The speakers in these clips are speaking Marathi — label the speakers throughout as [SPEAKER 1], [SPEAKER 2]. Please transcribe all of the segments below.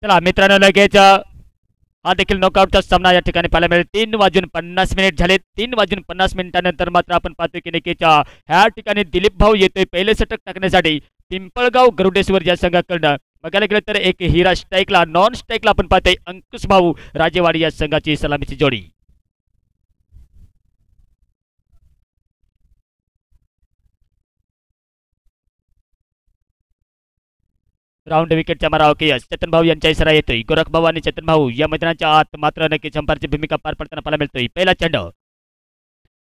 [SPEAKER 1] चला मित्रांनो लगेच हा देखील नॉकआउटचा सामना या ठिकाणी पाहायला मिळेल. 3 वाजून 50 मिनिट झाले. 3 वाजून 50 मिनिटानंतर मात्र आपण पाहतोय की नक्कीच ह्या ठिकाणी दिलीप भाऊ येतोय पहिले षटक टाकण्यासाठी पिंपळगाव गरुडेश्वर या संघाकडनं. बघायला गेलं तर एक हिरा स्ट्राईकला नॉन स्ट्राईकला आपण पाहतोय अंकुश भाऊ राजेवाडी या संघाची सलामीची जोडी. राऊंड विकेटच्या मारावं चेतन भाऊ यांचा इशारा येतोय. गोरख भाऊ आणि चेतन भाऊ या मैदानाच्या आत मात्र नक्कीच अंपायरची भूमिका पार पडताना पाहायला मिळतोय. पहिला चेंडू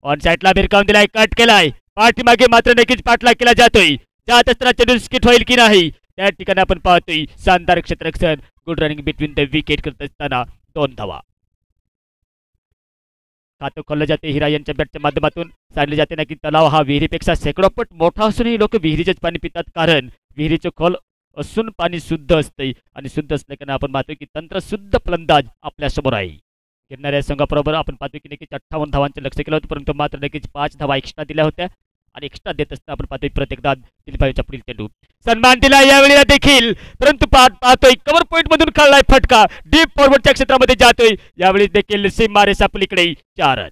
[SPEAKER 1] ऑन साईडला भिरकावून दिलाय, कट केलाय, पाठीमागे मात्र नक्कीच पाठला केला जातोय. जात असताना चेंडू स्किट होईल की नाही त्या ठिकाणी आपण पाहतोय शानदार क्षेत्ररक्षण good running between the wicket करत असताना 2 धावा. खातं खोललं जाते हिरा यांच्या बॅटच्या माध्यमातून. सांगले जाते ना की तलाव हा विहिरीपेक्षा शेकडो पट मोठा असूनही लोक विहिरीचेच पाणी पितात, कारण विहिरीचे खोल असून पाणी शुद्ध असते आणि शुद्ध असल्याने आपण पाहतो की तंत्र शुद्ध फलंदाज आपल्या समोर आहे. गिरणाऱ्या संघाबरोबर आपण पाहतो की नक्कीच 58 धावांचे लक्ष केलं होतं, परंतु मात्र नक्कीच 5 धावा एक्स्ट्रा दिल्या होत्या आणि एक्स्ट्रा देत असताना आपण पाहतोय प्रत्येकदा दिलीपाईच्या पुढील चेंडू सन्मान दिला यावेळी देखील, परंतु पाहतोय कव्हर पॉईंट मधून खाल्लाय फटका, डीप फॉरवर्डच्या क्षेत्रामध्ये जातोय. यावेळी देखील सीमा रेषा पलीकडे 4 रन.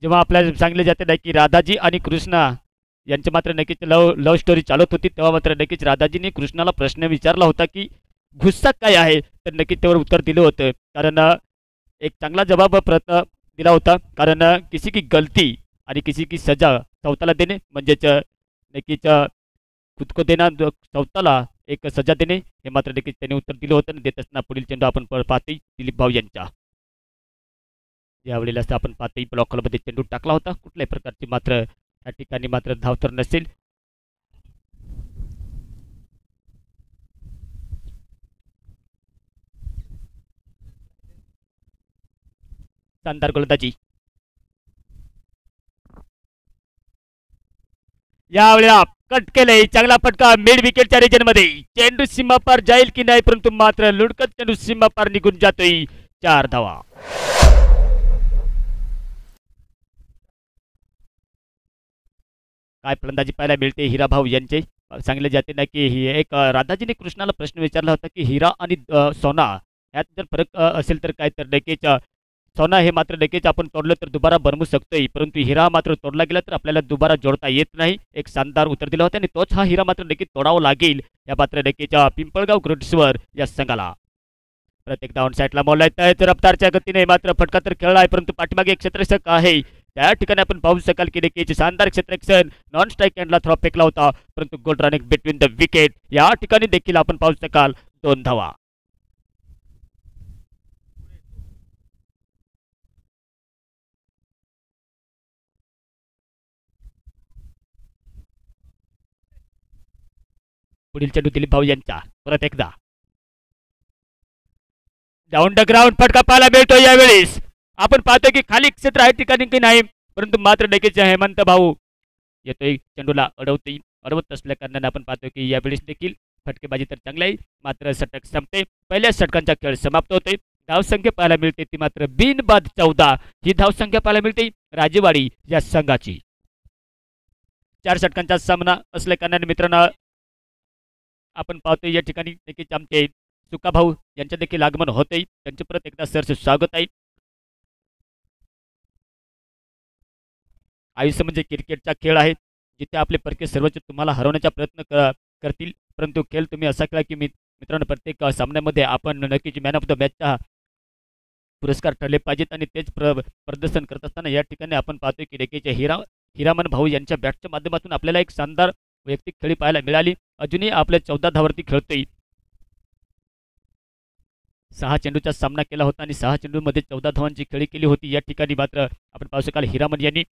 [SPEAKER 1] जेव्हा आपल्याला सांगितले जाते ना की राधाजी आणि कृष्णा यांची मात्र नक्कीच लव स्टोरी चालत होती, तेव्हा मात्र नक्कीच राधाजीने कृष्णाला प्रश्न विचारला होता की गुस्सा काय आहे, तर नक्कीच त्यावर उत्तर दिलं होतं. कारण एक चांगला जवाब दिला होता. कारण किसी की गलती आणि किसी की सजा चौथाला देणे म्हणजेच नक्कीच खुद को देना चौथाला एक सजा देणे, हे मात्र नक्कीच त्याने उत्तर दिलं होतं. देत असताना पुढील चेंडू आपण पाहतोय दिलीप भाऊ यांच्या. यावेळेला आपण पाहतोय ब्लॉक हॉलमध्ये चेंडू टाकला होता, कुठल्याही प्रकारची मात्र या ठिकाणी मात्र धाव तर नसेल. शानदार गोलंदाजी यावेळेला कट केलंय, चांगला फटका मिड विकेटच्या रिजन मध्ये. चेंडू सीमा पार जाईल की नाही, परंतु मात्र लुडकत चेंडू सीमा पार निघून जातोय. 4 धावा. काय फलंदाजी पाहायला मिळते हिरा भाऊ यांचे. सांगितले जाते ना की ही एक राधाजीने कृष्णाला प्रश्न विचारला होता की हिरा आणि सोना यात जर फरक असेल तर काय, तर नक्कीच सोना हे मात्र नक्कीच आपण तोडलं तर दुबारा बनवू शकतोय, परंतु हिरा मात्र तोडला गेला तर आपल्याला दुबारा जोडता येत नाही. एक शानदार उत्तर दिलं होतं आणि तोच हा हिरा मात्र नक्कीच तोडावा लागेल या मात्र नक्कीच पिंपळगाव गरुडेश्वर या संघाला. प्रत्येक डाऊन साईडला मोडलाय रफ्तारच्या गतीने मात्र फटका तर खेळला आहे, परंतु पाठीमागे एक क्षेत्ररक्षक आहे त्या ठिकाणी आपण पाहू शकाल की नक्कीच शानदार क्षेत्ररक्षण नॉन स्ट्राईक एंडला थ्रो फेकला होता, परंतु good running between the wicket या ठिकाणी देखील आपण पाहू शकाल 2 धावा. पुढील चेंडू दिलीप भाऊ यांचा. परत एकदा डाऊन द ग्राउंड फटका पाहायला मिळतो. यावेळेस आपण पाहतो की खाली क्षेत्र आहे ठिकाणी की नाही, परंतु मात्र नक्कीच हेमंत भाऊ येतोय चेंडूला अडवत असल्या कारणाने आपण पाहतो की यावेळेस देखील फटकेबाजी तर चांगली आहे, मात्र षटक संपते. पहिल्या षटकांचा खेळ समाप्त होतोय. धावसंख्या पाहायला मिळते ती मात्र बिनबाद 14 ही धावसंख्या पाहायला मिळते राजेवाडी या संघाची. 4 षटकांचा सामना असल्या कारणाने मित्रांनो आपण पाहतोय या ठिकाणी नक्कीच आमचे सुका भाऊ यांचे देखील आगमन होते. त्यांचे परत एकदा सरसे स्वागत आहे. आयुष्य म्हणजे क्रिकेटचा खेळ आहे, जिथे आपले परके सर्वोच्च तुम्हाला हरवण्याचा प्रयत्न करतील, परंतु खेळ तुम्ही असा खेळा की मित्रांनो प्रत्येक सामन्यामध्ये आपण नक्कीच मॅन ऑफ द मॅचचा पुरस्कार ठरले पाहिजेत आणि तेच प्रदर्शन करत असताना या ठिकाणी आपण पाहतोय की नक्कीच हिरामन भाऊ यांच्या बॅटच्या माध्यमातून आपल्याला एक शानदार वैयक्तिक खेळी पाहायला मिळाली. अजूनही आपल्या 14 धावावरती खेळतोय. 6 चेंडूचा सामना केला होता आणि 6 चेंडूमध्ये 14 धावांची खेळी केली होती. या ठिकाणी मात्र आपण पाहू शकाल हिरामन यांनी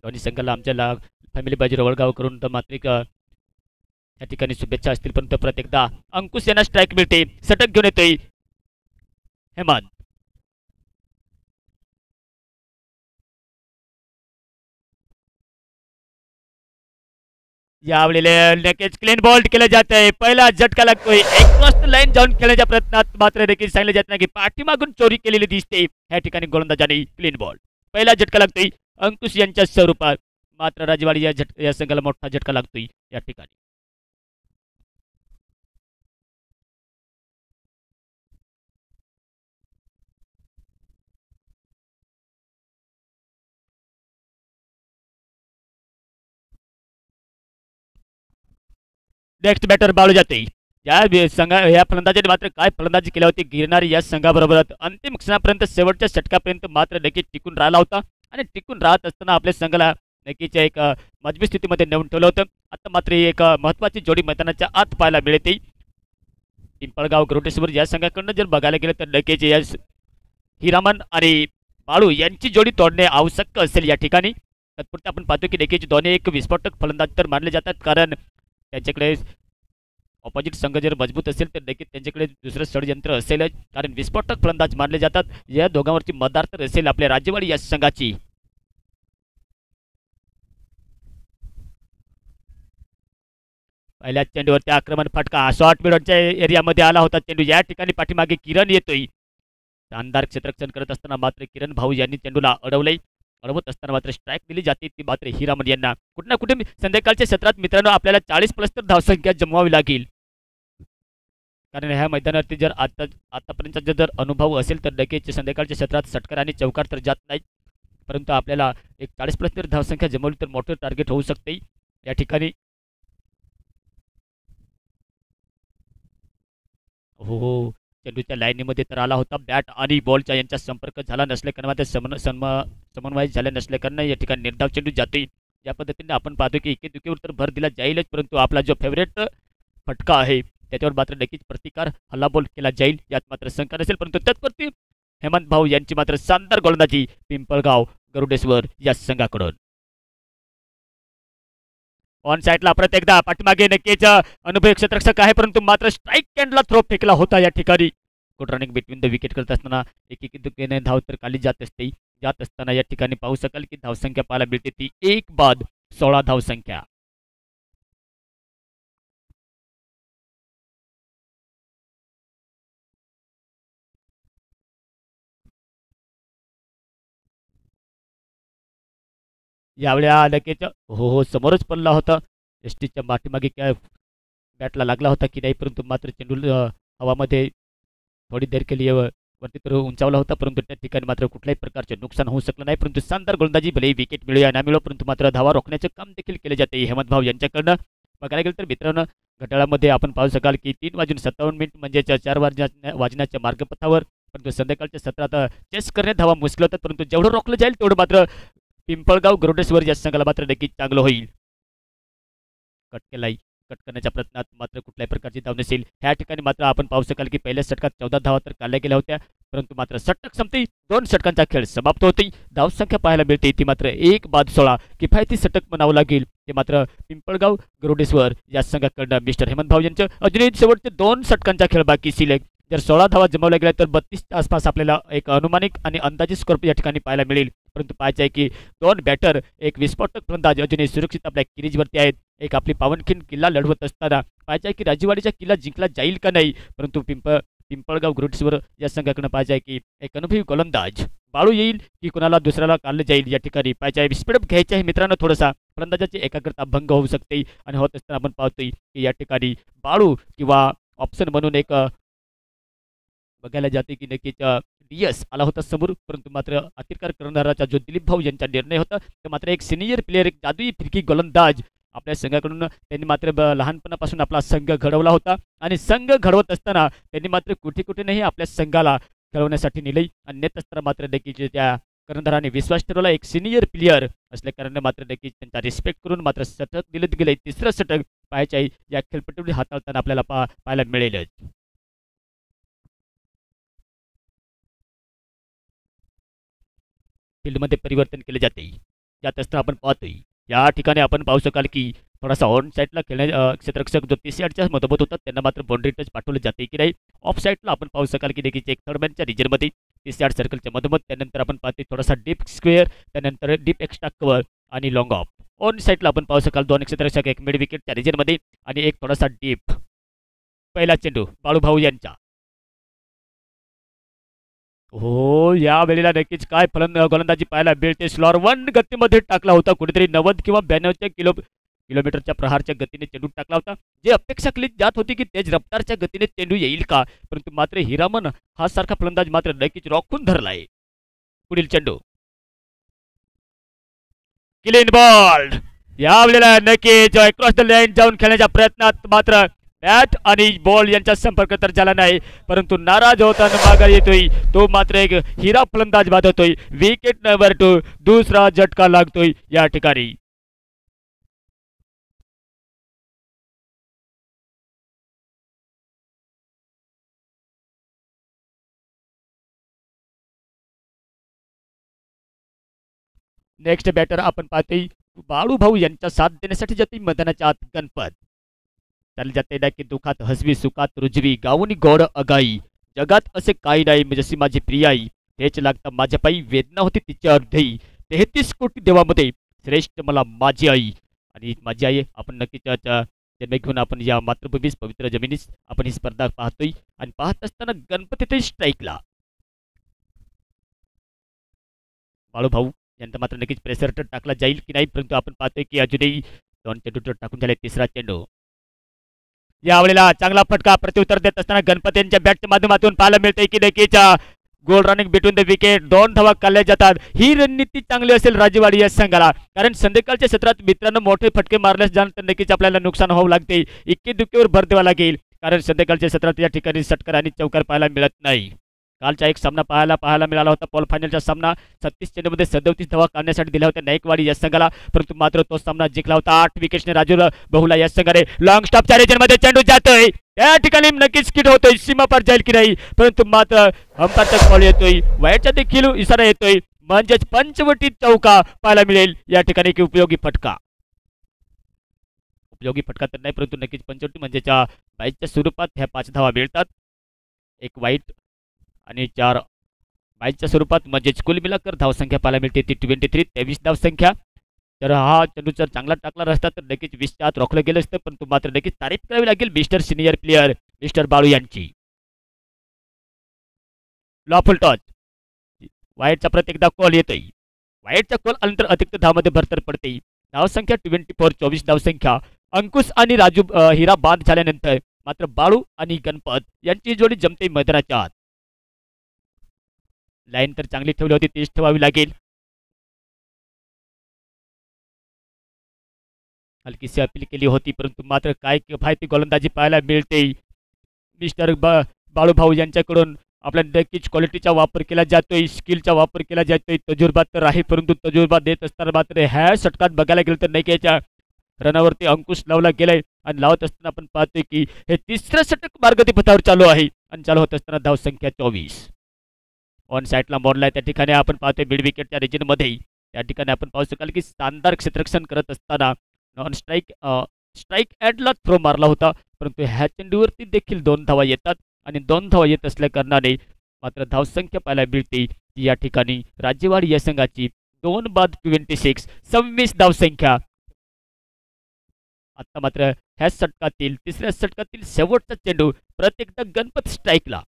[SPEAKER 1] दोन्ही संघाला आमच्या फॅमिली बाजी रवळगाव करून तर मात्र या ठिकाणी शुभेच्छा असतील, परंतु परत एकदा अंकुश यांना स्ट्राईक मिळते. षटक घेऊन येतोय हेमंत. यावेळेला नक्कीच क्लीन बॉल्ड केलं जात आहे. पहिला झटका लागतोय. एक मस्त लाईन जाऊन खेळण्याच्या प्रयत्नात मात्र देखील सांगितलं जात नाही की पाठीमागून चोरी केलेली दिसते. ह्या ठिकाणी गोलंदाजाने क्लीन बॉल. पहिला झटका लागतोय अंकुश यांच्या स्वरूपात. मात्र राजवाडी या संघाला मोठा झटका लागतोय या ठिकाणी. नेक्स्ट बॅटर बाळू जाते. या फलंदाजाने मात्र काय फलंदाजी केली होती. गिरणारी या संघाबरोबर अंतिम क्षणापर्यंत शेवटच्या षटकापर्यंत मात्र नक्कीच टिकून राहिला होता आणि टिकून राहत असताना आपल्या संघाला नक्कीच एक मजबूत स्थितीमध्ये नेऊन ठेवलं होतं. आता मात्र एक महत्त्वाची जोडी मैदानाच्या आत पाहायला मिळते. पिंपळगाव गरुडेश्वर या संघाकडनं जर बघायला गेलं तर नक्कीच या हिरामन आणि बाळू यांची जोडी तोडणे आवश्यक असेल या ठिकाणी. तत्पुरते आपण पाहतो की नक्कीच दोन्ही एक विस्फोटक फलंदाज तर मानले जातात, कारण त्यांच्याकडे ऑपोजिट संघ जर मजबूत असेल तर नक्कीच त्यांच्याकडे दुसरं षडयंत्र असेलच, कारण विस्फोटक फलंदाज मानले जातात. या दोघांवरची मदार तर असेल आपल्या राज्यवाडी या संघाची. पहिल्या चेंडूवरती आक्रमण फटका शॉर्ट मिडच्या एरियामध्ये आला होता चेंडू. या ठिकाणी पाठीमागे किरण येतोय. शानदार क्षेत्ररक्षण करत असताना मात्र किरण भाऊ यांनी चेंडूला अडवलंय. अडवत असताना मात्र स्ट्राईक दिली जाते ती मात्र हिरामन यांना. कुठे ना कुठे संध्याकाळच्या सत्रात मित्रांनो आपल्याला 40+ तर धावसंख्या जमवावी लागेल, कारण ह्या मैदानावरती जर आतापर्यंतचा जर अनुभव असेल तर नक्कीच संध्याकाळच्या सत्रात षटकार आणि चौकार तर जात नाही, परंतु आपल्याला एक 40+ तर धावसंख्या जमवली तर मोठं टार्गेट होऊ शकते या ठिकाणी. हो हो, चेंडूच्या लाईनीमध्ये तर आला होता. बॅट आणि बॉलचा यांचा संपर्क झाला नसल्याकारणाने मात्र समन्वय झाले नसल्याकारणे या ठिकाणी निर्धाव चेंडू जाते. या पद्धतीने आपण पाहतो की एकेदुकीवर तर भर दिला जाईलच, परंतु आपला जो फेवरेट फटका आहे त्याच्यावर मात्र नक्कीच प्रतिकार हल्लाबोल केला जाईल, यात मात्र शंका नसेल. परंतु तत्परती हेमंत भाऊ यांची मात्र शानदार गोलंदाजी पिंपळगाव गरुडेश्वर या संघाकडून. ऑन साईडला परत एकदा पाठीमागे नक्कीच अनुभवी क्षेत्ररक्षक आहे, परंतु मात्र स्ट्राईक कॅन्डला थ्रो फेकला होता या ठिकाणी. Good running between the wicket करत असताना एक दुकीने धाव तर खाली जात असते. जात असताना या ठिकाणी पाहू शकाल की धावसंख्या पाहायला मिळते ती 1 बाद 16 धावसंख्या. यावेळेला लगेच हो हो समोरच पडला होता. एसटीच्या पाठीमागे काय बॅटला लागला होता की नाही, परंतु मात्र चेंडू हवामध्ये थोडी देर केली वरती तर उंचावला होता, परंतु त्या ठिकाणी मात्र कुठल्याही प्रकारचे नुकसान होऊ शकलं नाही. परंतु शानदार गोलंदाजी भले विकेट मिळू या ना मिळो, परंतु मात्र धावा रोखण्याचे काम देखील केले जाते हेमंत भाऊ यांच्याकडनं. बघायला गेलं तर मित्रांनो घड्याळामध्ये आपण पाहू शकाल की 3:57 म्हणजे 4 वाजण्याच्या मार्गपथावर, परंतु संध्याकाळच्या सत्रात चेस करणे धावा मुश्किल होतात, परंतु जेवढं रोखलं जाईल तेवढं मात्र पिंपळगाव गरुडेश्वर या संघाला मात्र नक्कीच चांगलं होईल. कट केलाय. कट करण्याच्या प्रयत्नात मात्र कुठल्याही प्रकारची धाव नसेल. ह्या ठिकाणी मात्र आपण पाहू शकाल की पहिल्या षटकात 14 धावा तर काढल्या गेल्या होत्या, परंतु मात्र षटक संपते 2 षटकांचा खेळ समाप्त होते. धावसंख्या पाहायला मिळते ती मात्र 1 बाद 16 किफायती षटक म्हणावं लागेल. ते मात्र पिंपळगाव गरुडेश्वर या संघाकडनं मिस्टर हेमंत भाऊ यांचं अजूनही शेवटचे 2 षटकांचा खेळ बाकी शिल्लक. जर 16 धावा जमवल्या गेल्या तर 32च्या आसपास आपल्याला एक अनुमानिक आणि अंदाजित स्कोर या ठिकाणी पाहायला मिळेल. परंतु पाहायचं आहे की 2 बॅटर एक विस्फोटक फलंदाज अजूनही सुरक्षित आपल्या किरीजवरती आहेत. एक आपली पावनखिंड किल्ला लढवत असताना पाहायचं आहे की राजवाडीचा किल्ला जिंकला जाईल का नाही, परंतु पिंपळगाव गरुडेश्वर या संघाकडनं पाहायचं आहे की एक अनुभवी गोलंदाज बाळू येईल की कुणाला दुसऱ्याला काढलं जाईल. या ठिकाणी पाहायचं आहे स्पीडअप घ्यायचं आहे मित्रांनो, थोडासा फलंदाजाची एकाग्रता भंग होऊ शकते आणि होत असताना आपण पाहतोय की या ठिकाणी बाळू किंवा ऑप्शन म्हणून एक बघायला जाते की नक्कीच DS आला होता समोर, परंतु मात्र अतिरकार करणाराचा जो दिलीप भाऊ यांचा निर्णय होता तर मात्र एक सिनियर प्लेअर एक जादुई फिरकी गोलंदाज आपल्या संघाकडून त्यांनी मात्र लहानपणापासून आपला संघ घडवला होता आणि संघ घडवत असताना त्यांनी मात्र कुठे कुठे नाही आपल्या संघाला खेळवण्यासाठी नेले आणि नेत असताना मात्र नक्कीच त्या कर्णधाराने विश्वास ठरवला. एक सिनियर प्लेअर असल्याकारणाने मात्र नक्कीच त्यांचा रिस्पेक्ट करून मात्र षटक दिलं गेलं. तिसरं षटक पाहायचे आहे या खेळपट्टीवर हाताळताना आपल्याला पाहायला मिळेलच. फील्डमध्ये परिवर्तन केले जाते. यात असताना आपण पाहतोय या ठिकाणी आपण पाहू शकाल की थोडासा ऑन साईडला खेळण्या क्षेत्ररक्षक जो 30 यार्डच्या मधोमध होता त्यांना मात्र बाउंड्री टच पाठवले जाते की नाही. ऑफ साईडला आपण पाहू शकाल की देखील एक थर्ड मॅनच्या रिजनमध्ये 30 यार्ड सर्कलच्या मधोमध. त्यानंतर आपण पाहतोय थोडासा डीप स्क्वेअर, त्यानंतर डीप एक्स्ट्रा कव्हर आणि लॉंग ऑफ. ऑन साईडला आपण पाहू शकाल 2 क्षेत्ररक्षक, एक मिड विकेटच्या रिजनमध्ये आणि एक थोडासा डीप. पहिला चेंडू बाळूभाऊ यांचा. हो, या वेळेला नक्कीच काय गोलंदाजी पाहायला मिळते. स्लॉर 1 गतीमध्ये टाकला होता, कुठेतरी 90 किंवा 92च्या किलोमीटरच्या प्रहारच्या गतीने चेंडू टाकला होता. जे अपेक्षा केली जात होती की तेज रफ्तारच्या गतीने चेंडू येईल का, परंतु मात्र हिरामन हा सारखा फलंदाज मात्र नक्कीच राखून धरलाय. पुढील चेंडू क्लीन बॉल. या वेळेला नक्कीच क्रॉस द लाईन जाऊन खेळण्याच्या प्रयत्नात मात्र बॅट आणि बॉल यांचा संपर्क तर झाला नाही, परंतु नाराज होताना मागे येतोय तो मात्र एक हिरा फलंदाज बाद होतोय. विकेट नंबर 2, दुसरा झटका लागतोय या ठिकाणी. नेक्स्ट बॅटर आपण पाहतोय बाळूभाऊ यांचा साथ देण्यासाठी जाते मैदानाच्या आत गणपत. त्याला जाते डाकी दुखात हसवी सुखात रुजवी गाऊनी गोड अगाई, जगात असे काही नाही जशी माझी प्रियाई, तेच लागतं माझ्या पायी वेदना होती तिच्या अर्धई, 33 कोटी देवामध्ये श्रेष्ठ मला माझी आई. आणि माझी आई आपण नक्कीच जन्म घेऊन आपण या मातृभूमीस पवित्र जमिनीस आपण ही स्पर्धा पाहतोय. आणि पाहत असताना गणपती स्ट्राईकला बाळूभाऊ यांचा मात्र नक्कीच प्रेशर टाकला जाईल की नाही, परंतु आपण पाहतोय की अजूनही 2 चेंडू टाकून झाले. तिसरा चेंडू यावेळेला चांगला फटका प्रत्युत्तर देत असताना गणपती यांच्या बॅटच्या माध्यमातून पाहायला मिळतंय की नक्कीच गोल रनिंग बिटवीन द विकेट 2 धावा काढल्या जातात. ही रणनीती चांगली असेल राजेवाडी या संघाला, कारण संध्याकाळच्या सत्रात मित्रांनो मोठे फटके मारल्यास जाणं तर नक्कीच आपल्याला नुकसान होऊ लागते. इक्की दुक्कीवर भर द्यावा लागेल, कारण संध्याकाळच्या सत्रात या ठिकाणी षटकार आणि चौकार पाहायला मिळत नाही. कालचा एक सामना पाहायला मिळाला होता. क्वार्टर फायनलचा सामना 36 चेंडूमध्ये 37 धावा काढण्यासाठी दिल्या होत्या नाईकवाडी या संघाला, परंतु मात्र तो सामना जिंकला होता 8 विकेट्सने राजू बहुला या संघाने. लॉंग स्टॉपच्या रिजनमध्ये चेंडू जातोय, त्या ठिकाणी नक्कीच किट होतोय, सीमा पार जाईल की नाही, परंतु मात्र अंपायरचा कॉल येतोय, वाईटचा देखील इशारा येतोय, म्हणजेच पंचवटी चौका पाहायला मिळेल या ठिकाणी की उपयोगी फटका. उपयोगी फटका तर नाही, परंतु नक्कीच पंचवटी म्हणजेच बाईच्या स्वरूपात ह्या 5 धावा मिळतात. एक वाईट आणि 4 बाईच्या स्वरूपात, म्हणजेच कुल मिलाकर धावसंख्या पाहायला मिळते ती 23 धावसंख्या. तर हा चेंडू जर चांगला टाकला असता तर नक्कीच 20च्या आत रोखलं गेलं असतं, परंतु मात्र नक्कीच तारीफ करावी लागेल mister senior player mister Balu यांची. लॉफुल टॉच वाईटचा प्रत्येकदा कॉल येतोय, वाईटचा कॉल आल्यानंतर अतिरिक्त धावमध्ये भरतर पडते. धावसंख्या 24 धावसंख्या. अंकुश आणि राजू हिरा बाद झाल्यानंतर मात्र बाळू आणि गणपत यांची जोडी जमते मैदानाच्या आत. लाईन तर चांगली ठेवली होती, तीच ठेवावी लागेल. हलकीशी अपील केली होती, परंतु मात्र काय फायती गोलंदाजी पाहायला मिळते मिस्टर बाळूभाऊ यांच्याकडून. आपल्या नक्कीच क्वालिटीचा वापर केला जातोय, स्किलचा वापर केला जातोय, तजुर्बा तर आहे, परंतु तजुर्बा देत असताना मात्र ह्या षटकात बघायला गेलं तर नक्कीच्या रनावरती अंकुश लावला गेलाय. आणि लावत असताना आपण पाहतोय की हे तिसरं षटक मार्गती पथावर चालू आहे आणि चालू होत असताना धावसंख्या 24. ऑन साईडला मोडलाय, त्या ठिकाणी आपण पाहतोय मिड विकेटच्या रिजनमध्ये. त्या ठिकाणी आपण पाहू शकाल की शानदार क्षेत्ररक्षण करत असताना नॉन स्ट्राईक ॲडला थ्रो मारला होता, परंतु ह्या चेंडूवरती देखील 2 धावा येतात आणि 2 धावा येत असल्या कारणाने मात्र धावसंख्या पाहायला मिळते या ठिकाणी राज्यवाडी या संघाची 2 बाद 26 धावसंख्या. आता मात्र ह्या षटकातील तिसऱ्या षटकातील शेवटचा चेंडू प्रत्येकदा गणपत स्ट्राईकला.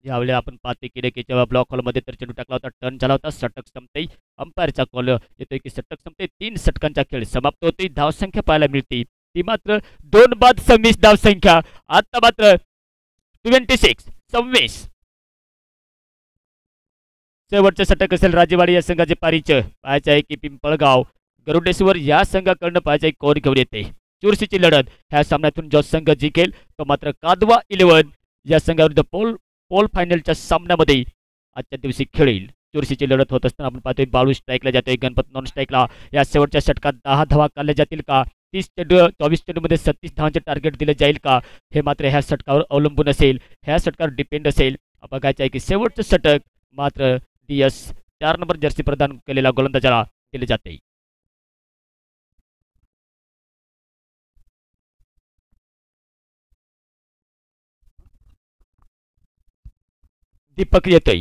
[SPEAKER 1] यावेळी आपण पाहतोय की नक्कीच्या ब्लॉक हॉलमध्ये तर चेंडू टाकला होता, टर्न झाला होता, षटक संपते. अंपायरचा कॉल येतोय की षटक संपते, 3 षटकांचा खेळ समाप्त होतोय. धावसंख्या पाहायला मिळते ती मात्र 2 बाद 26 धावसंख्या. आता मात्र 26 शेवटचं षटक असेल राजेवाडी या संघाचे पारीचं. पाहायचं आहे की पिंपळगाव गरुडेश्वर या संघाकडनं पाहायचं आहे कोण घेऊन येते चुरशीची लढत. ह्या सामन्यातून जो संघ जिंकेल तो मात्र कादवा 11 या संघाविरुद्ध पोल फायनलच्या सामन्यामध्ये आजच्या दिवशी खेळेल. चुरशीची लढत होत असताना आपण पाहतोय बाळू स्ट्राईकला जातोय, गणपत नॉन स्ट्राईकला. या शेवटच्या षटकात 10 धावा काढल्या जातील का, 24 चेंडूमध्ये 36 धावांचे टार्गेट दिले जाईल का, हे मात्र ह्या षटकावर अवलंबून असेल, ह्या षटकावर डिपेंड असेल. बघायचं आहे की शेवटचं षटक मात्र DS 4 नंबर जर्सी प्रदान केलेल्या गोलंदाजाला दिले जाते. दीपक येतोय,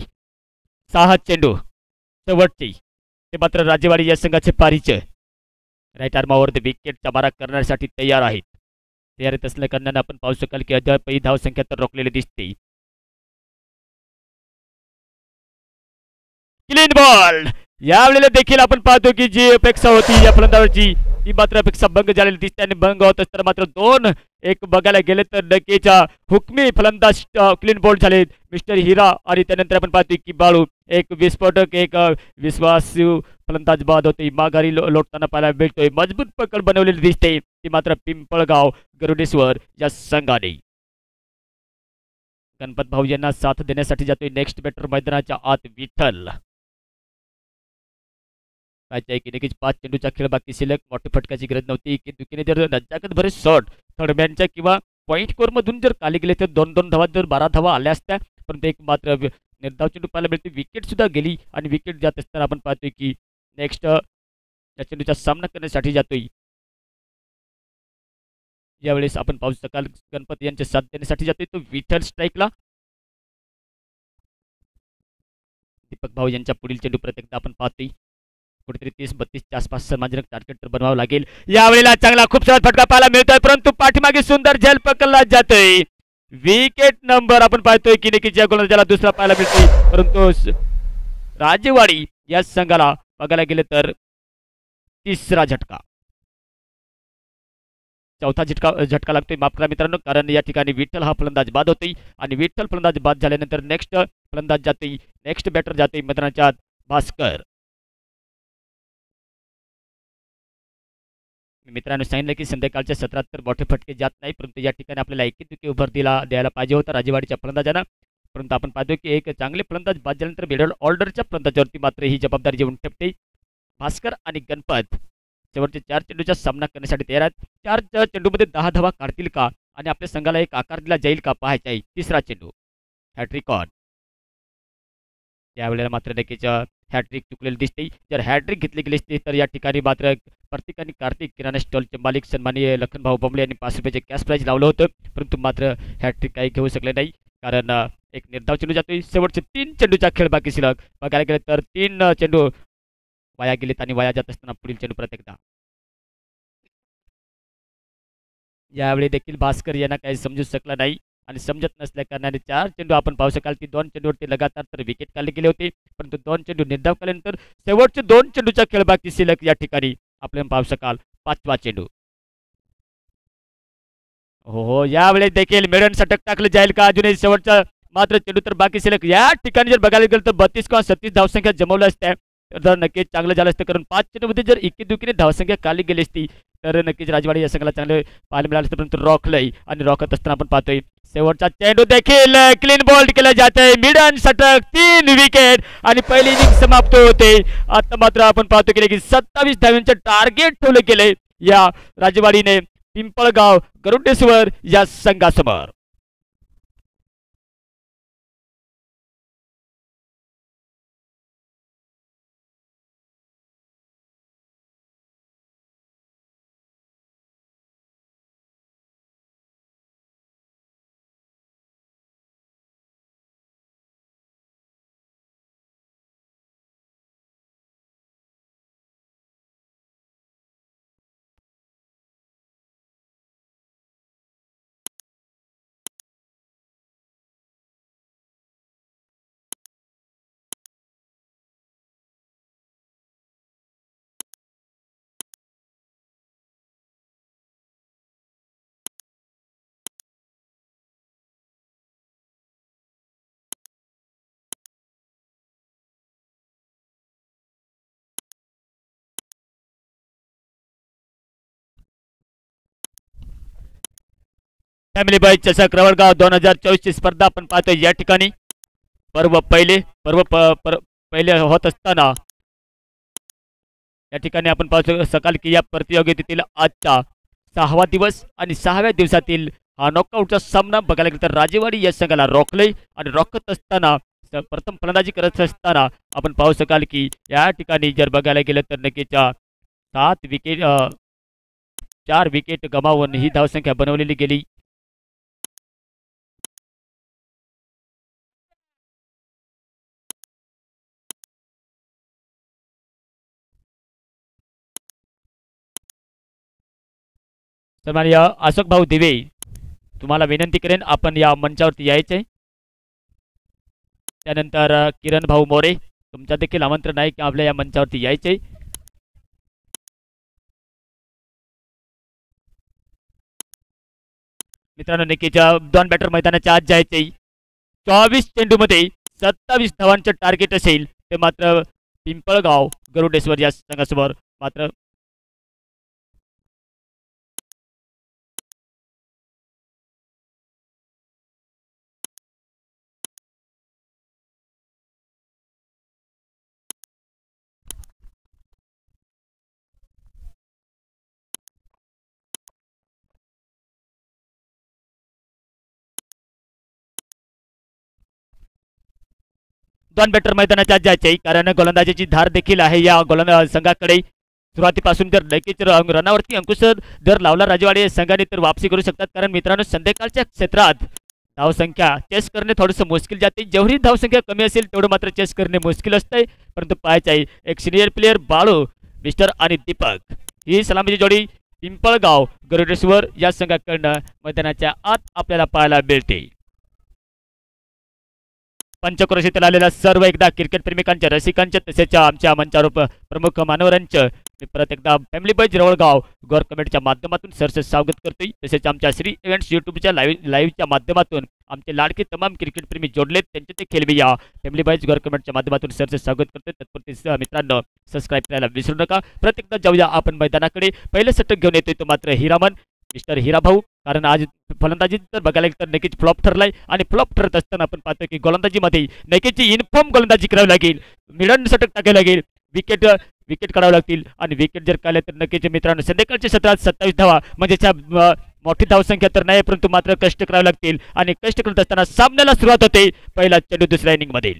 [SPEAKER 1] 6 चेंडू शेवटची ते मात्र राजेवाडी या संघाचे पारीचे राईट आर्मावर विकेटचा मारा करण्यासाठी तयार आहेत. तयारीत असल्या कारणाने आपण पाहू शकाल की अद्यापही धावसंख्या तर रोखलेली दिसते. क्लीन बॉल यावेळेला देखील आपण पाहतो की जी अपेक्षा होती या फलंदाजाची ती मात्र अपेक्षा भंग झालेली दिसते आणि भंग होत असताना मात्र 2-1 बघायला गेले तर नक्कीच हुकमी फलंदाज क्लीन बॉल झाले मिस्टर हिरा आणि त्यानंतर आपण पाहतोय की बाळू एक विस्फोटक एक विश्वासू फलंदाज बाद होते माघारी लोटताना पाहायला मिळतोय. मजबूत पकड बनवलेली दिसते ती मात्र पिंपळगाव गरुडेश्वर या संघाने. गणपत भाऊ यांना साथ देण्यासाठी जातोय नेक्स्ट बॅटर मैदानाच्या आत विठ्ठल. काय की नक्कीच 5 चेंडूचा खेळ बाकी शिल्लक मोठी फटकाची गरज नव्हती की दुकीने जर नजाकत भरे शॉट थर्डमॅनच्या किंवा पॉईंट स्कोअरमधून जर खाली गेले तर 2-2 धावा जर 12 धावा आल्या असत्या परंतु एक मात्र निर्धाव चेंडू पाहायला मिळते विकेट सुद्धा गेली आणि विकेट जात असताना आपण पाहतोय की नेक्स्ट या चेंडूचा सामना करण्यासाठी जातोय. यावेळेस आपण पाहू शकाल गणपती यांच्या साथ देण्यासाठी जातोय तो विठ्ठल स्ट्राईकला. दीपक भाऊ यांच्या पुढील चेंडू प्रत्येकदा आपण पाहतोय कुठेतरी 30-32च्या आसपास सर्वांजनक टार्गेट तर बनवावं लागेल. यावेळेला चांगला खूप सारा फटका पाहायला मिळतोय परंतु पाठीमागे सुंदर झेल पकडला जातोय. विकेट नंबर आपण पाहतोय की नक्कीच या गोलंदाजाला दुसरा पाहायला मिळतोय परंतु राजेवाडी या संघाला बघायला गेले तर तिसरा झटका चौथा झटका लागतोय माफ करा मित्रांनो कारण या ठिकाणी विठ्ठल हा फलंदाज बाद होतोय आणि विठ्ठल फलंदाज बाद झाल्यानंतर नेक्स्ट फलंदाज जातोय नेक्स्ट बॅटर जातोय मैदानाच्या भास्कर. मित्रांनो सांगितलं की संध्याकाळच्या सत्रात तर मोठे फटके जात नाही परंतु या ठिकाणी आपल्याला एकेत उभर द्यायला पाहिजे होता राजेवाडीच्या फलंदाजांना परंतु आपण पाहतो की एक चांगले फलंदाज बाद झाल्यानंतर मिडल ऑर्डरच्या फलंदाजावरती मात्र ही जबाबदारी जेवून ठेवते. भास्कर आणि गणपत शेवटचे 4 चेंडूचा सामना करण्यासाठी तयार आहेत. 4 चेंडूमध्ये 10 धावा काढतील का आणि आपल्या संघाला एक आकार दिला जाईल का पाहायचा आहे. तिसरा चेंडू हॅट्रिक ऑन यावेळेला मात्र नक्कीच हॅट्रिक चुकलेली दिसते. जर हॅट्रिक घेतली गेली असती तर या ठिकाणी मात्र प्रत्येकाने कार्तिक किराणा स्टॉलचे मालिक सन्माननीय लखनभाऊ बंबळे यांनी 5 रुपयाचे कॅश प्राईज लावलं होतं परंतु मात्र हॅट्रिक काही घेऊ शकले नाही कारण एक निर्धाव चेंडू जातोय. शेवटचे 3 चेंडूचा खेळ बाकी शिल्लक बघायला गेले तर 3 चेंडू वाया गेलेत आणि वाया जात असताना पुढील चेंडू प्रत्येकदा. यावेळी देखील भास्कर यांना काही समजू शकला नाही आणि समजत नसल्या कारणाने 4 चेंडू आपण पाहू शकाल की 2 चेंडूवरती लगातार तर विकेट काढले गेले होते परंतु 2 चेंडू निर्धाव केल्यानंतर शेवटचे 2 चेंडूचा खेळ बाकी शिल्लक या ठिकाणी आपण पाहू शकाल 5वा चेंडू. हो यावेळेस देखील मिडन षटक टाकलं जाईल का अजूनही शेवटचा मात्र चेंडू तर बाकी शिल्लक या ठिकाणी जर बघायला गेलं तर 32 किंवा 36 धावसंख्या जमवल्या असत्या तर नक्कीच चांगलं झालं असतं कारण 5 चेंडूमध्ये जर एकेदुकीने धावसंख्या काढली गेली असती तर नक्कीच राजवाडी या संघाला चांगले पाहायला मिळालं असतं परंतु रॉकलंय आणि रॉकत असताना आपण पाहतोय शेवटचा चेंडू देखील क्लीन बॉल्ड केला जात आहे. मिडन षटक 3 विकेट आणि पहिली इनिंग समाप्त होते. आता मात्र आपण पाहतो की 27 धावांचे टार्गेट ठेवलं गेले या राजवाडीने पिंपळगाव गरुडेश्वर या संघासमोर. फॅमिली बाय चषक रवळगाव 2024 ची स्पर्धा आपण पाहतोय या ठिकाणी पहिले होत असताना या ठिकाणी आपण पाहतो सकाळ की या प्रतियोगितेतील आजचा 6वा दिवस आणि 6व्या दिवसातील हा नॉकआउटचा सामना बघायला गेला तर राजेवाडी या संघाला रोखले आणि रोखत असताना प्रथम फलंदाजी करत असताना आपण पाहू शकाल की या ठिकाणी जर बघायला गेलं तर नक्कीच 4 विकेट गमावून ही धावसंख्या बनवलेली गेली. सन्माननीय अशोक भाऊ दिवे, तुम्हाला विनंती करेन आपण या मंचावरती यायचे. त्यानंतर किरण भाऊ मोरे, तुमच्या देखील आमंत्रण आहे की आपल्या या मंचावरती यायचे. मित्रांनो, नक्कीच 2 बॅटर मैदानाच्या आत जायचे. 24 चेंडूमध्ये 27 धावांचं टार्गेट असेल ते मात्र पिंपळगाव गरुडेश्वर या संघासमोर मात्र दोन बॅटर मैदानाच्या आत जायचे, कारण गोलंदाजीची धार देखील आहे या संघाकडे. सुरुवातीपासून जर लगेच रनावरती अंकुश जर लावला राजवाडे संघाने तर वापसी करू शकतात. कारण मित्रांनो, संध्याकाळच्या क्षेत्रात धावसंख्या चेस करणे थोडंसं मुश्किल जाते. जेवढी धावसंख्या कमी असेल तेवढं मात्र चेस करणे मुश्किल असते. परंतु पाहायचं आहे एक सिनियर प्लेयर बाळू मिस्टर आणि दीपक, ही सलामीची जोडी पिंपळगाव गरुडेश्वर या संघाकडनं मैदानाच्या आत आपल्याला पाहायला मिळते. पंचक्रोशीतील आलेल्या सर्व एकदा क्रिकेट प्रेमिकांच्या, रसिकांच्या, तसेच आमच्या मंचावर प्रमुख मान्यवरांचं परत एकदा फॅमिली बॉयज रवळगाव गौर कमेंटच्या माध्यमातून सरसे स्वागत करतोय. तसेच आमच्या श्री इव्हेंट्स यूट्यूबच्या लाईव्हच्या माध्यमातून आमचे लाडके तमाम क्रिकेट प्रेमी जोडलेत, त्यांचे ते खेळवी या फॅमिली बॉयज गौर कमेंटच्या माध्यमातून सरसे स्वागत करतोय. तत्पुरती मित्रांनो सबस्क्राईब करायला विसरू नका. प्रत्येकदा जाऊया आपण मैदानाकडे. पहिलं षटक घेऊन येतोय तो मात्र हिरामन मिस्टर हिराभाऊ, कारण आज फलंदाजी तर बघायला तर नक्कीच फ्लॉप ठरलाय. आणि फ्लॉप ठरत असताना आपण पाहतो की गोलंदाजीमध्ये नक्कीच इन्फॉर्म गोलंदाजी करावी लागेल, मिडन षटक टाकावे लागेल, विकेट काढावे लागतील. आणि विकेट जर काढले तर नक्कीच मित्रांनो संध्याकाळच्या सत्रात 27 धावा म्हणजे मोठी धावसंख्या तर नाही, परंतु मात्र कष्ट करावे लागतील. आणि कष्ट करत असताना सामन्याला सुरुवात होते. पहिला चेंडू दुसऱ्या इनिंग मध्ये.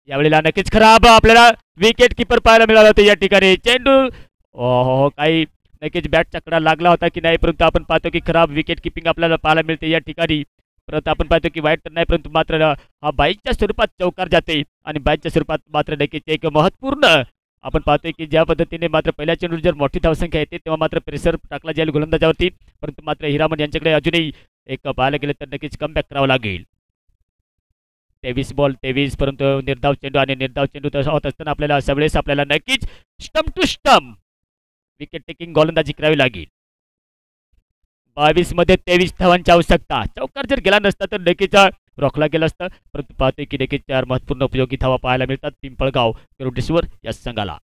[SPEAKER 1] यावेळेला नक्कीच खराब आपल्याला विकेट किपर पाहायला मिळाला होता या ठिकाणी. चेंडू काही नक्कीच बॅटचा कडा लागला होता की नाही, परंतु आपण पाहतो की खराब विकेट किपिंग आपल्याला पाहायला मिळते या ठिकाणी. परत आपण पाहतो की वाईट तर नाही, परंतु मात्र हा बाईकच्या स्वरूपात चौकार जाते. आणि बाईकच्या स्वरूपात मात्र नक्कीच एक महत्वपूर्ण आपण पाहतोय की ज्या पद्धतीने मात्र पहिल्या चेंडू जर मोठी धावसंख्या येते तेव्हा मात्र प्रेशर टाकला जाईल गोलंदाजावरती. परंतु मात्र हिरामन यांच्याकडे अजूनही एक पाहायला गेलं तर नक्कीच कमबॅक करावं लागेल. 23 बॉल 23, परंतु निर्धाव चेंडू आणि निर्धाव चेंडू तसा होत असताना आपल्याला अशा वेळेस आपल्याला नक्कीच stump to stump wicket taking गोलंदाजी करावी लागेल. 22 मध्ये 23 धावांची आवश्यकता. चौकार जर गेला नसता तर नक्कीच रोखला गेला असता, परंतु पाहतोय की नक्कीच 4 महत्वपूर्ण उपयोगी धावा पाहायला मिळतात पिंपळगाव गरुडेश्वर या संघाला.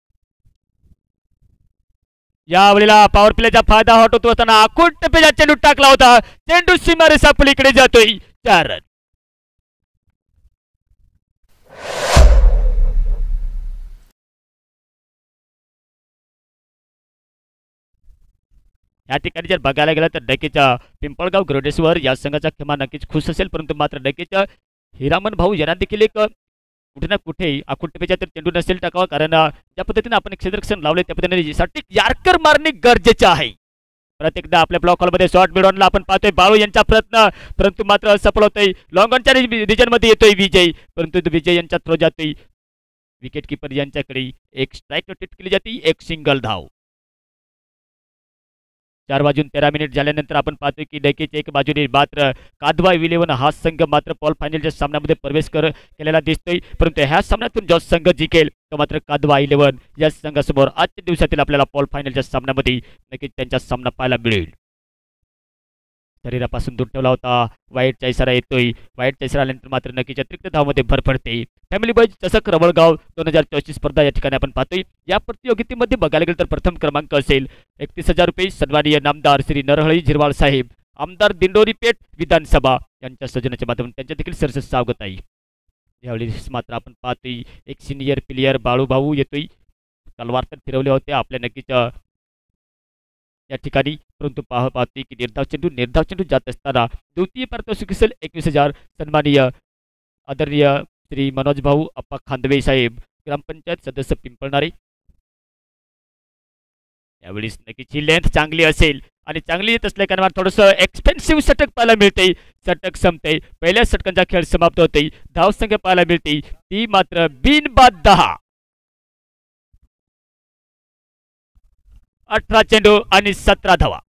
[SPEAKER 1] यावेळेला पॉवर प्लेचा फायदा होतो असताना आखूट टप्प्याचा चेंडू टाकला होता. चेंडू सीमारेषा पलीकडे जातोय. 4 रन. या ठिकाणी जर बघायला गेलं तर नक्कीच पिंपळगाव गरुडेश्वर या संघाचा खेमा नक्कीच खुश असेल, परंतु मात्र नक्कीच हिरामन भाऊ यांना देखील एक कुठे ना कुठे आकुटपेच्या तर चेंडू नसेल टाकावा, कारण ज्या पद्धतीने आपण क्षेत्ररक्षण लावले त्या पद्धतीने साठी यार्कर मारणे गरजेचे आहे. प्रत्येकदा आपल्या ब्लॉक हॉलमध्ये शॉर्ट मिडॉनला आपण पाहतोय बाळू यांचा प्रयत्न, परंतु मात्र सफल होतोय. लॉंग ऑनच्या रिजन मध्ये येतोय विजय, परंतु विजय यांचा थ्रो जातोय. विकेट किपर यांच्याकडे एक स्ट्राईक रोटेट केली जाते, एक सिंगल धाव. 4 वाजून 13 मिनिट झाल्यानंतर आपण पाहतोय की नक्कीच एक बाजूने मात्र कादवा 11 हा संघ मात्र पॉल फायनलच्या सामन्यामध्ये प्रवेश केलेला दिसतोय, परंतु ह्या सामन्यातून जो संघ जिंकेल तो मात्र कादवा 11 या संघासमोर आजच्या दिवसातील आपल्याला पॉल फायनलच्या सामन्यामध्ये नक्कीच त्यांचा सामना पाहायला मिळेल. शरीरापासून दूर ठेवला होता. वाईटचा इशारा येतोय. वाईटचा इशारा आल्यानंतर मात्र नक्कीच अतिरिक्त धावामध्ये भर पडते. फॅमिली बॉयज चषक रवळगाव 2024 स्पर्धा या ठिकाणी आपण पाहतोय. या प्रतियोगितेमध्ये बघायला गेलं तर प्रथम क्रमांक असेल 31,000 रुपये. सन्माननीय नामदार श्री नरहळी झिरवाळ साहेब, आमदार दिंडोरी पेठ विधानसभा यांच्या सजनाच्या माध्यमातून त्यांच्या देखील सरस स्वागत आहे. यावेळी मात्र आपण पाहतोय एक सिनियर प्लेयर बाळू भाऊ येतोय. तलवार तर फिरवले होते आपल्या नक्कीच या ठिकाणी, परंतु पाहतोय की निर्धाव चेंडू जात असताना द्वितीय पारितोषिक असेल 21,000. सन्माननीय आदरणीय श्री मनोज भाऊ अप्पा खांदवे साहेब, ग्रामपंचायत सदस्य पिंपळणारे. यावेळी नक्कीच ही लेंथ चांगली असेल आणि चांगली येत असल्या कारण थोडंसं एक्सपेन्सिव्ह षटक पाहायला मिळते. षटक संपते, पहिल्या षटकांचा खेळ समाप्त होते, धावसंख्या पाहायला मिळते ती मात्र बिनबाद 10. 18 चेंडू आणि 17 धावा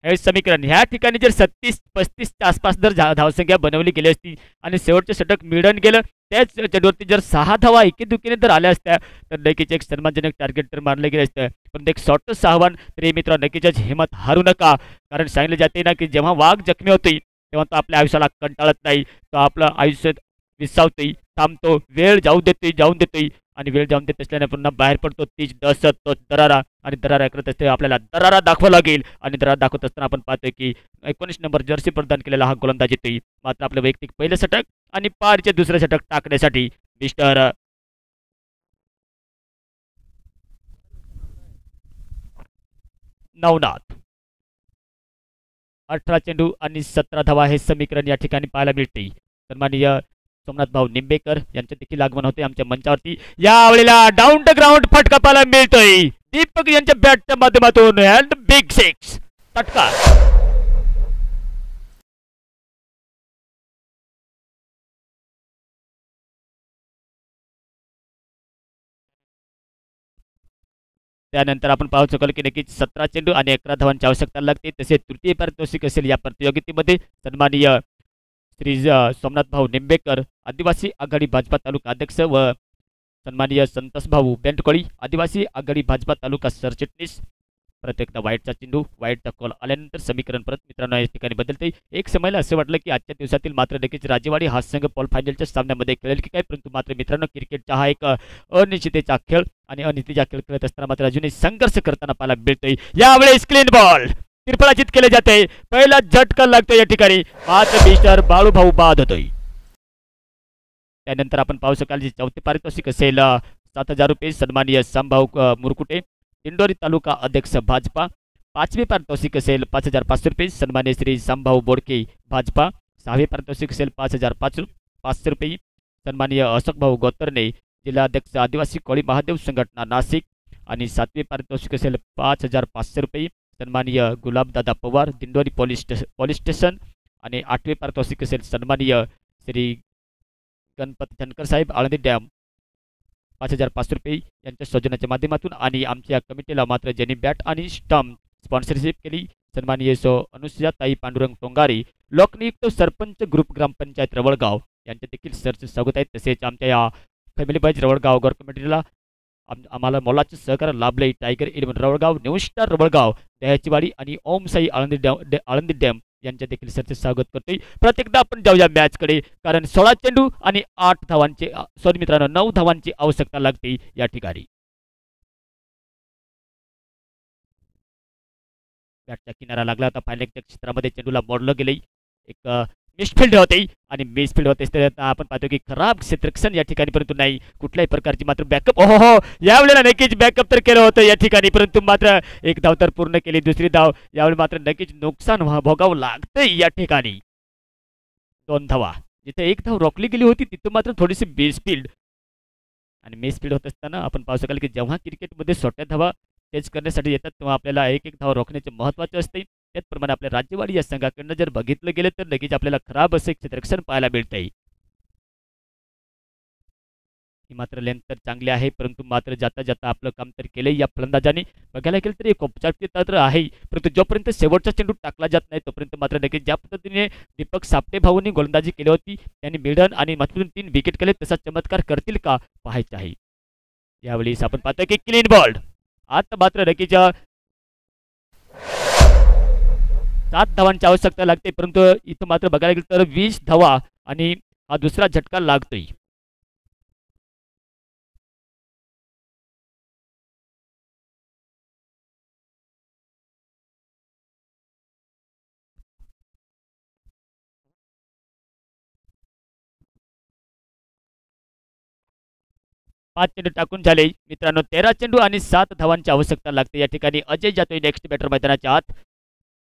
[SPEAKER 1] हे समीकरण. ह्या ठिकाणी जर 36-35च्या आसपास जर धावसंख्या बनवली गेली असती आणि शेवटचे षटक मिळून गेलं, त्याच चेंडूवरती जर 6 धावा एकेदुखीने जर आल्या असत्या तर नक्कीच एक सन्मानजनक टार्गेट तर मानलं गेलं असतं. पण एक शॉर्टच आव्हान तरी मित्र नक्कीच हिंमत हारू नका, कारण सांगितलं जाते ना की जेव्हा वाघ जखमी होती तेव्हा तो आपल्या आयुष्याला कंटाळत नाही, तो आपलं आयुष्य विसावतोय, थांबतो, वेळ जाऊन देतोय आणि वेळ जाऊन देत असल्याने पुन्हा बाहेर पडतो तीच दहशत, तो दरारा, आणि दरारा करत असते आपल्याला दरारा दाखवा लागेल. आणि दरारा दाखवत असताना आपण पाहतोय की 19 नंबर जर्सी प्रदान केलेला हा गोलंदाज येतोय. मात्र आपलं वैयक्तिक पहिलं षटक आणि पारचे दुसरं षटक टाकण्यासाठी मिस्टर नवनाथ. 18 चेंडू आणि 17 धावा हे समीकरण या ठिकाणी पाहायला मिळते. सन्माननीय सोमनाथ भाऊ निंबेकर यांचे देखील आगमन होते आमच्या मंचावरती. यावेळेला डाऊन द ग्राउंड फटका पाहायला मिळतोय दीपक यांच्या बॅटच्या माध्यमातून अँड बिग सिक्स फटका. त्यानंतर आपण पाहू शकाल की नक्कीच 17 चेंडू आणि 11 धावांची आवश्यकता लागते. तसेच तृतीय पारितोषिक असेल या प्रतियोगितेमध्ये. सन्माननीय श्री सोमनाथ भाऊ निंबेकर आदिवासी आघाडी भाजपा तालुका अध्यक्ष व सन्माननीय संतोष भाऊ बेंटकोळी आदिवासी आघाडी भाजपा तालुका सरचिटणीस. परत एकदा वाईटचा चेंडू वाईटचा कॉल आल्यानंतर समीकरण परत मित्रांनो या ठिकाणी बदलते. एक समयला असं वाटलं की आजच्या दिवसातील मात्र नक्कीच राजेवाडी हा संघ पॉल फायनलच्या सामन्यामध्ये खेळेल की काय, परंतु मात्र मित्रांनो क्रिकेटचा हा एक अनिश्चिततेचा खेळ आणि अनिश्चिततेचा खेळ खेळत असताना मात्र अजूनही संघर्ष करताना पाहायला मिळतोय. यावेळेस क्लीन बॉल त्रिफळाचित केले जाते, पहिला झटका लागतो या ठिकाणी, मात्र मिस्टर बाळूभाऊ बाद होतोय. त्यानंतर आपण पाहू शकाल जे चौथे पारितोषिक असेल 7,000 रुपये सन्माननीय संभाऊ मुरकुटे दिंडोरी तालुका अध्यक्ष भाजपा. पाचवे पारितोषिक असेल 5,500 रुपये सन्मान्य श्री संभाऊ बोडके भाजपा. सहावे पारितोषिक असेल 5,500 रुपये सन्माननीय अशोक भाऊ गोतरणे जिल्हा अध्यक्ष आदिवासी कोळी महादेव संघटना नाशिक. आणि सातवे पारितोषिक असेल 5,500 रुपये सन्माननीय गुलाबदादा पवार दिंडोरी पोलीस स्टेशन. आणि आठवे पारितोषिक असेल सन्माननीय श्री गणपत धनकर साहेब आळंदी डॅम 5,500 रुपये यांच्या सौजन्याच्या माध्यमातून. आणि आमच्या कमिटीला मात्र ज्यांनी बॅट आणि स्टंप स्पॉन्सरशिप केली सन्माननीय अनुसुया ताई पांडुरंग टोंगारी लोकनियुक्त सरपंच ग्रुप ग्रामपंचायत रवळगाव यांचे देखील सरचे स्वागत आहे. तसेच आमच्या या फॅमिली बाईज रवळगाव गौर कमिटीला आम्हाला मोलाचे सहकार लाभले टायगर 11 रवळगाव, न्यू स्टार रवळगाव, दह्याचीवाडी आणि ओम साई आळंदी डॅम यांच्या देखील सरचे स्वागत करतोय. प्रत्येकदा आपण जाऊया मॅचकडे, कारण 16 चेंडू आणि 8 धावांचे सॉरी मित्रांनो 9 धावांची आवश्यकता लागते या ठिकाणी. बॅटचा किनारा लागला होता, फायनलच्या क्षेत्रामध्ये चेंडूला मोडलं गेले. एक मिसफिल्ड होते आणि मिसफिल्ड होते आपण पाहतो की खराब क्षेत्ररक्षण या ठिकाणी, परंतु नाही कुठल्याही प्रकारची मात्र बॅकअप. हो यावेळेला नक्कीच बॅकअप तर केलं होतं या ठिकाणी, परंतु मात्र एक धाव तर पूर्ण केली, दुसरी धाव यावेळी मात्र नक्कीच नुकसान भोगावं लागतंय या ठिकाणी. 2 धावा जिथे एक धाव रोखली गेली होती तिथं मात्र थोडीशी मिसफिल्ड आणि मिसफिल्ड होत असताना आपण पाहू शकाल की जेव्हा क्रिकेटमध्ये छोट्या धावा तेच करण्यासाठी येतात तेव्हा आपल्याला एक धाव रोखण्याचे महत्त्वाचे असते. त्याचप्रमाणे आपल्या राज्यवाडी या संघाकडनं जर बघितलं गेलं तर नक्कीच आपल्याला खराब असे क्षेत्ररक्षण पाहायला मिळतंय. ही मात्र लेंथ तर चांगली आहे, परंतु मात्र जाता जाता आपलं काम तर केलंय या फलंदाजाने. बघायला गेलं तर एक औपचारिकता तर आहे, परंतु जोपर्यंत शेवटचा चेंडू टाकला जात नाही तोपर्यंत मात्र नक्कीच ज्या पद्धतीने दीपक सापटे भाऊंनी गोलंदाजी केली होती त्यांनी मिडन आणि मधून 3 विकेट केले तसा चमत्कार करतील का पाहायचे आहे. यावेळी आपण पाहतोय की क्लीन बॉल. आता मात्र नक्कीच 7 धावांची आवश्यकता लागते, परंतु इथं मात्र बघायला गेलं तर 20 धावा आणि हा दुसरा झटका लागतोय. पाच चेंडू टाकून झाले मित्रांनो, 13 चेंडू आणि 7 धावांची आवश्यकता लागते या ठिकाणी. अजय जातोय नेक्स्ट बॅटर मैदानाच्या आत.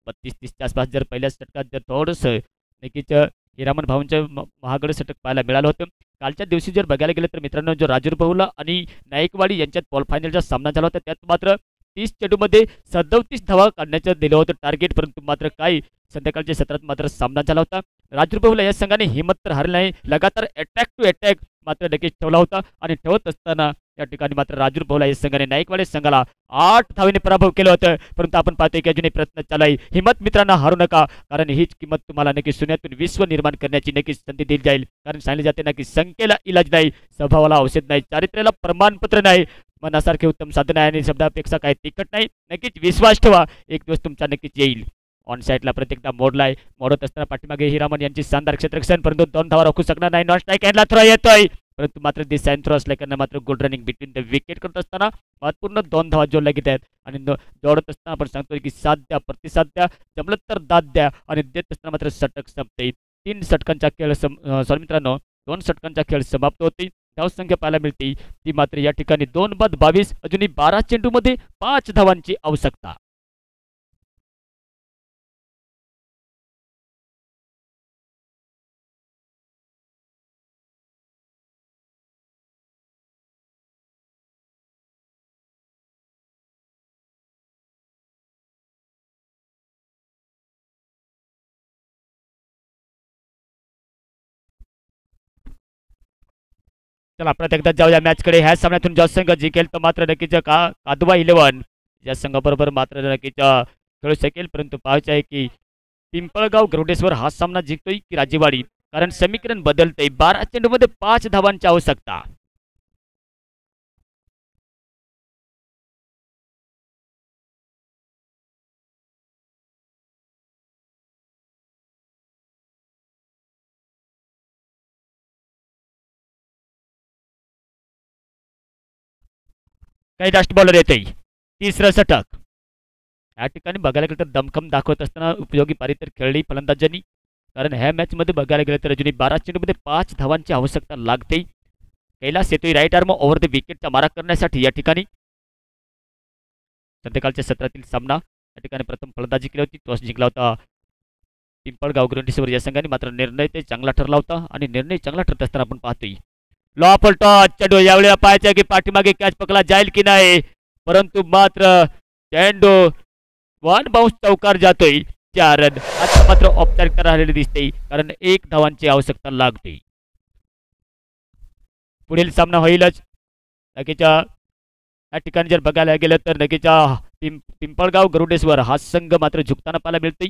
[SPEAKER 1] 32-30च्या आसपास जर पहिल्या षटकात जर थोडंसं नक्कीच हिरामन भाऊंचं महागड षटक पाहायला मिळालं होतं. कालच्या दिवशी जर बघायला गेलं तर मित्रांनो जो राजूर भाऊला आणि नाईकवाडी यांच्यात क्वाल फायनलचा सामना झाला होता त्यात मात्र 30 चेंडूमध्ये 37 धावा काढण्याचं दिलं होतं टार्गेट, परंतु मात्र काही संध्याकाळच्या सत्रात मात्र सामना झाला होता. राजू बहुला या संघाने हिंमत तर हारली नाही, लगातार अटॅक टू अटॅक मात्र नक्कीच ठेवला होता आणि ठेवत असताना या ठिकाणी मात्र राजू बहुला या संघाने नाईकवाडे संघाला 8 धावेने पराभव केलं होतं. परंतु आपण पाहतोय की अजूनही प्रयत्न चालू आहे. हिंमत मित्रांनो हारू नका, कारण हीच किंमत तुम्हाला नक्कीच शून्यातून विश्व निर्माण करण्याची नक्कीच संधी दिली जाईल. कारण सांगितले जाते ना की संख्येला इलाज नाही, स्वभावाला औषध नाही, चारित्र्याला प्रमाणपत्र नाही, मनासारखे उत्तम साधन आहे आणि शब्दापेक्षा काही तिखट नाही. नक्कीच विश्वास ठेवा, एक दिवस तुमचा नक्कीच येईल. ऑन साईडला प्रत्येकदा मोडलाय, मोडत असताना पाठीमागे हिरामन यांची शानदार क्षेत्ररक्षण, परंतु 2 धावा राखू शकणार नाही. नॉन स्ट्राईक हँडला थ्रो येतोय, परंतु मात्र दिस साइन थ्रो असल्याकडनं मात्र good running between the wicket करत असताना महत्वपूर्ण 2 धावा जोडल्या घेत आहेत. आणि जोडत असताना आपण सांगतोय की साथ द्या, प्रतिसाद द्या, जमलं तर दाद द्या आणि देत असताना मात्र षटक संपते. 3 षटकांचा खेळ सॉरी मित्रांनो 2 षटकांचा खेळ समाप्त होते. धावसंख्या पाहायला मिळते ती मात्र या ठिकाणी 2 बाद 22, अजूनही 12 चेंडूमध्ये 5 धावांची आवश्यकता. चला परत एकदा जाऊया मॅचकडे. ह्या सामन्यातून जो संघ जिंकेल तो मात्र नक्कीच कादवा 11 या संघाबरोबर मात्र नक्कीच खेळू शकेल. परंतु पाहायचे आहे की पिंपळगाव गरुडेश्वर हा सामना जिंकतोय की राजेवाडी, कारण समीकरण बदलतंय. 12 चेंडूमध्ये 5 धावांची आवश्यकता. काही लास्ट बॉलर येते, तिसरं षटक. या ठिकाणी बघायला गेलं तर दमखम दाखवत असताना उपयोगी पारी तर खेळली फलंदाजांनी, कारण ह्या मॅचमध्ये बघायला गेलं तर अजूनही 12 चेंडूमध्ये 5 धावांची आवश्यकता लागते. कैलास येतोय राईट आर्म ओव्हर द विकेटचा मारा करण्यासाठी. या ठिकाणी संध्याकाळच्या सत्रातील सामना या ठिकाणी प्रथम फलंदाजी केली होती, टॉस जिंकला होता पिंपळगाव गरुडेश्वर या संघाने. मात्र निर्णय ते चांगला ठरला होता आणि निर्णय चांगला ठरत असताना आपण पाहतोय लॉफल टॉस चेंडू यावेळी पाहायचा की पाठीमागे कॅच पकडला जाईल की नाही, परंतु मात्र चेंडू 1 बाउन्स चौकार जातोय. 4 रन. आता मात्र औपचारिकता राहिलेली दिसते, कारण 1 धावांची आवश्यकता लागते. पुढील सामना होईलच नक्कीच. या ठिकाणी जर बघायला गेलं तर नक्कीच पिंपळगाव गरुडेश्वर हा संघ मात्र झुकताना पाहायला मिळतोय,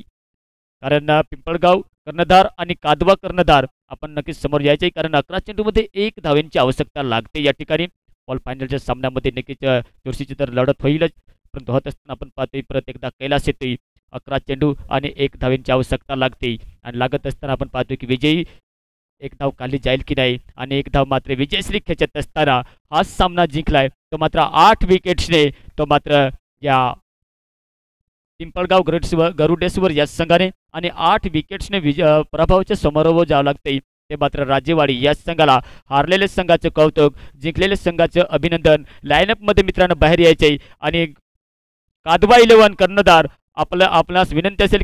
[SPEAKER 1] कारण पिंपळगाव कर्णधार आणि कादवा कर्णधार आपण नक्कीच समोर यायचे, कारण 11 चेंडूमध्ये 1 धावेंची आवश्यकता लागते. या ठिकाणी ऑल फायनलच्या सामन्यामध्ये नक्कीच चुरशीची तर लढत होईलच, परंतु होत असताना आपण पाहतोय परत एकदा कैलास येतोय. 11 चेंडू आणि 1 धावेंची आवश्यकता लागते आणि लागत असताना आपण पाहतोय की विजयी 1 धाव काढली जाईल की नाही, आणि 1 धाव मात्र विजयश्री खेचत असताना हा सामना जिंकलाय तो मात्र 8 विकेट्सने, तो मात्र या पिंपळगाव गरुडेश्वर या संघाने, आणि 8 विकेट्सने पराभवाच्या समोर जावं लागते. ते मात्र राजेवाडी या संघाला. हारलेल्या संघाचं कौतुक, जिंकलेल्या संघाचं अभिनंदन. लाईनअपमध्ये मित्रांनो बाहेर यायचे आणि कादवा 11 कर्णधार आपल्यास विनंती असेल